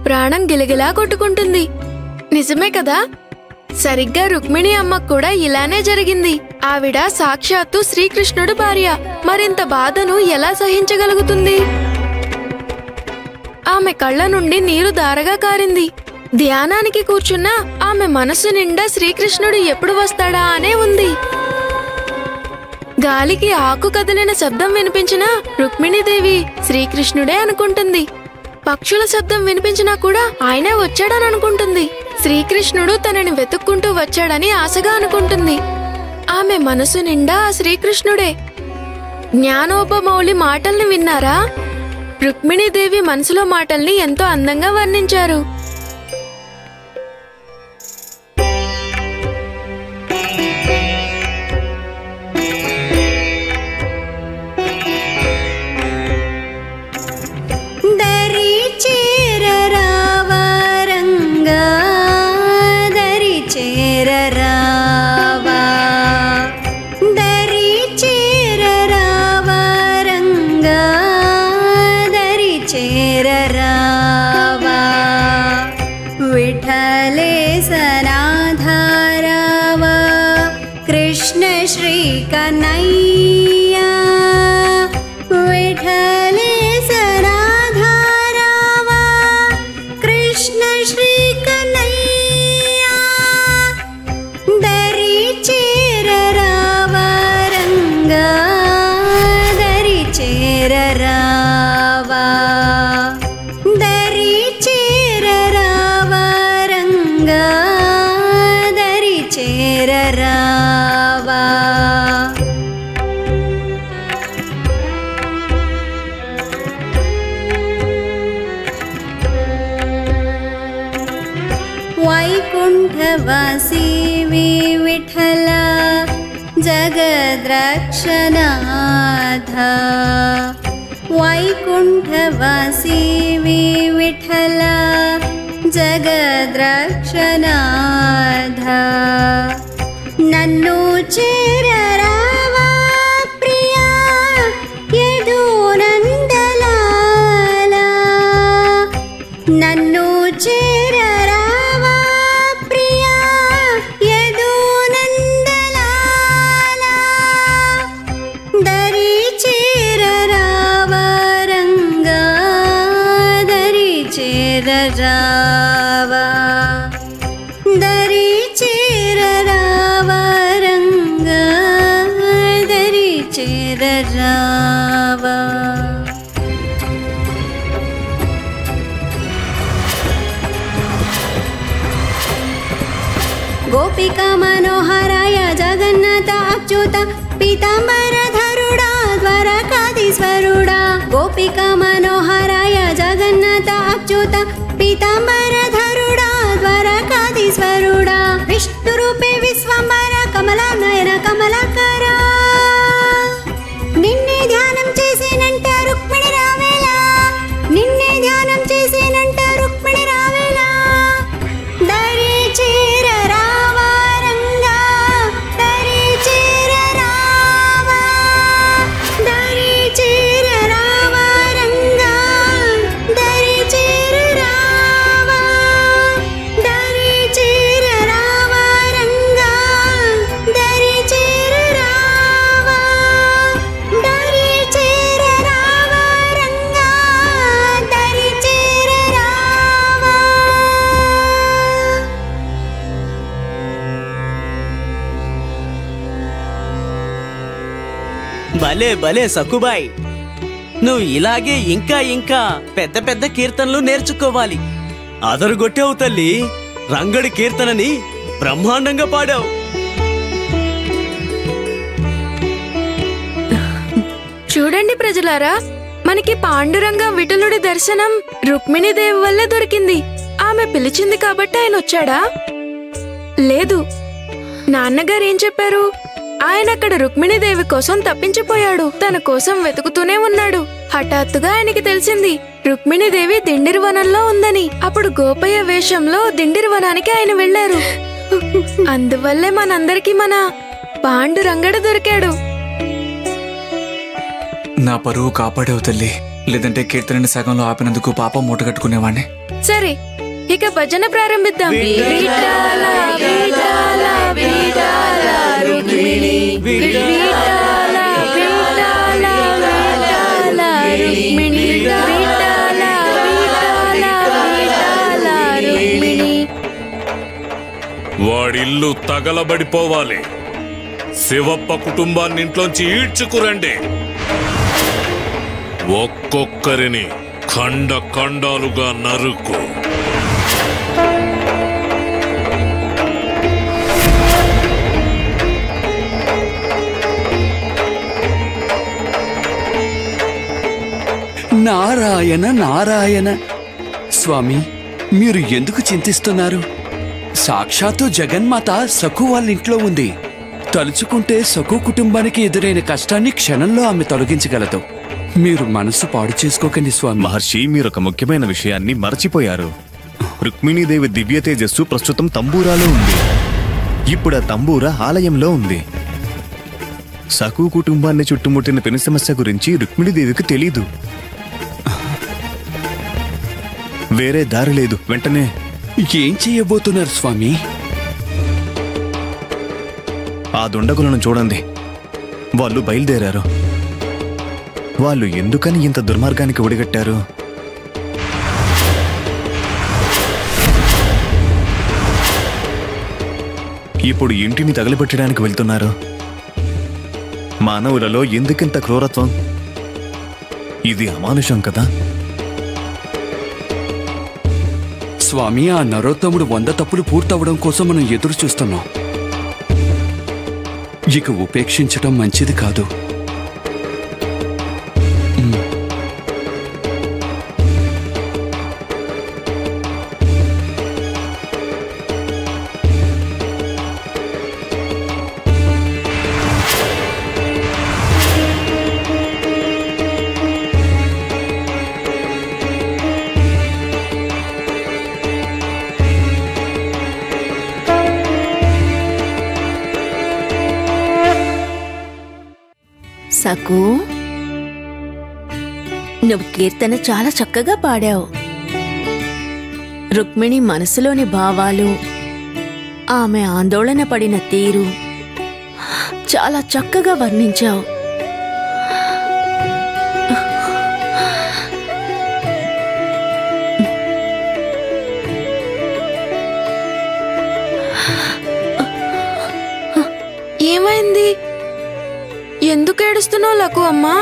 ప్రాణం గిలగిలా కొట్టుకుంటుంది. నిజమే కదా? సరిగ్గా రుక్మిణి అమ్మకు కూడా ఇలానే జరిగింది. ఆవిడ సాక్షాత్తు శ్రీకృష్ణుడు భార్య. మరింత బాధను ఎలా సహించగలుగుతుంది? ఆమె కళ్ళ నుండి నీరు ధారగా కారింది. ధ్యానానికి కూర్చున్న ఆమె మనసు నిండా శ్రీకృష్ణుడు ఎప్పుడు వస్తాడా అనే ఉంది. గాలికి ఆకు కదిలిన శబ్దం వినిపించినా రుక్మిణీదేవి శ్రీకృష్ణుడే అనుకుంటుంది. పక్షుల శబ్దం వినిపించినా కూడా ఆయనే వచ్చాడని అనుకుంటుంది. శ్రీకృష్ణుడు తనని వెతుక్కుంటూ వచ్చాడని ఆశగా అనుకుంటుంది. ఆమె మనసు నిండా ఆ శ్రీకృష్ణుడే. జ్ఞానోపమౌళి మాటల్ని విన్నారా? రుక్మిణీదేవి మనసులో మాటల్ని ఎంతో అందంగా వర్ణించారు. वैकुण्ठवासी विठ्ठल जगद्रक्षनाथ वैकुण्ठवासी विठ्ठल जगद्रक्षनाथ नन्नु चेररावा प्रिया यदुनन्दलाला नन्नु चेररावा प्रिया यदुनन्दलाला दरि चेररावा रंगा दरि चेररावा दरि चेररावा रंगा दरि चेररावा गोपिका मनोहराय जगन्नाथ अच्युत पीताम्बरधरुडा द्वारकाधीश्वरुडा गोपिका मनोहराय जगन्नाथ अच्युत पीताम्बरधरुडा द्वारकाधीश्वरुडा विष्णुरूपे विश्वंभर कमलानयन कमलाकरा निन्ने ध्यानं చేసేనంట రుక్మిణి రావేలా నిన్నే ధ్యానం చేసేనంట రుక్మిణి రావేలా దరి చేరరావా రంగా దరి చేరరావా దరి చేరరావా రంగా దరి చేరరావా దరి చేరరావా రంగా దరి చేరరావా దరి చేరరావా రంగా దరి చేరరావా భలే భలే సక్కుబాయ్, నువ్వు ఇలాగే ఇంకా ఇంకా పెద్ద పెద్ద కీర్తనలు నేర్చుకోవాలి. అదరుగొట్టావు తల్లి, రంగడి కీర్తనని బ్రహ్మాండంగా పాడావు. చూడండి ప్రజలారా, మనకి పాండురంగ విఠలుడి దర్శనం రుక్మిణీదేవి వల్లే దొరికింది. ఆమె పిలిచింది కాబట్టి ఆయన వచ్చాడా? లేదు. నాన్నగారు ఏం చెప్పారు? ఆయన అక్కడ రుక్మిణీదేవి కోసం తప్పించిపోయాడు. తన కోసం వెతుకుతూనే ఉన్నాడు. హఠాత్తుగా ఆయనకి తెలిసింది రుక్మిణీదేవి దిండిరివనంలో ఉందని. అప్పుడు గోపయ్య వేషంలో దిండిరివనానికి ఆయన వెళ్లారు. అందువల్లే మనందరికీ మన పాండురంగడు దొరికాడు. నా పరువు కాపాడేవు తల్లి, లేదంటే కీర్తనని సగంలో ఆపినందుకు పాపం మూటగట్టుకునేవాణ్ణి. సరే, ఇక భజన ప్రారంభిద్దాం. విఠల విఠల విఠల రుక్మిణి, విఠల విఠల విఠల రుక్మిణి, విఠల విఠల విఠల రుక్మిణి. వాడిల్లు తగలబడిపోవాలి. శివప్ప కుటుంబాన్ని ఇంట్లోంచి ఈడ్చుకురండి. ఒక్కొక్కరిని ఖండ ఖండాలుగా నరుకు. నారాయణ నారాయణ. స్వామి, మీరు ఎందుకు చింతిస్తున్నారు? సాక్షాత్తు జగన్మాత సఖు వాళ్ళ ఇంట్లో ఉంది. తలుచుకుంటే సఖు కుటుంబానికి ఎదురైన కష్టాన్ని క్షణంలో ఆమె తొలగించగలదు. మీరు మనసు పాడు చేసుకోకండి స్వామి. మహర్షి, మీరొక ముఖ్యమైన విషయాన్ని మరచిపోయారు. రుక్మిణీదేవి దివ్య తేజస్సు ప్రస్తుతం తంబూరాలో ఉంది. ఇప్పుడు ఆ తంబూర ఆలయంలో ఉంది. సఖు కుటుంబాన్ని చుట్టుముట్టిన పెను సమస్య గురించి రుక్మిణీదేవికి తెలీదు. వేరే దారి లేదు. వెంటనే ఏం చేయబోతున్నారు స్వామి? ఆ దుండగులను చూడండి. వాళ్ళు బయలుదేరారు. వాళ్ళు ఎందుకని ఇంత దుర్మార్గానికి ఒడిగట్టారు? ఇప్పుడు ఇంటిని తగలబెట్టడానికి వెళ్తున్నారు. మానవులలో ఎందుకింత క్రూరత్వం? ఇది అమానుషం కదా. స్వామి, ఆ నరోత్తముడు 100 తప్పులు పూర్తవడం కోసం మనం ఎదురు చూస్తున్నాం. ఇక ఉపేక్షించటం మంచిది కాదు. సఖు, నువ్వు కీర్తన చాలా చక్కగా పాడావు. రుక్మిణి మనసులోని భావాలు, ఆమె ఆందోళన పడిన తీరు చాలా చక్కగా వర్ణించావు. ఏమైంది? ఎందుకు ఏడుస్తున్నావు లఘు అమ్మా?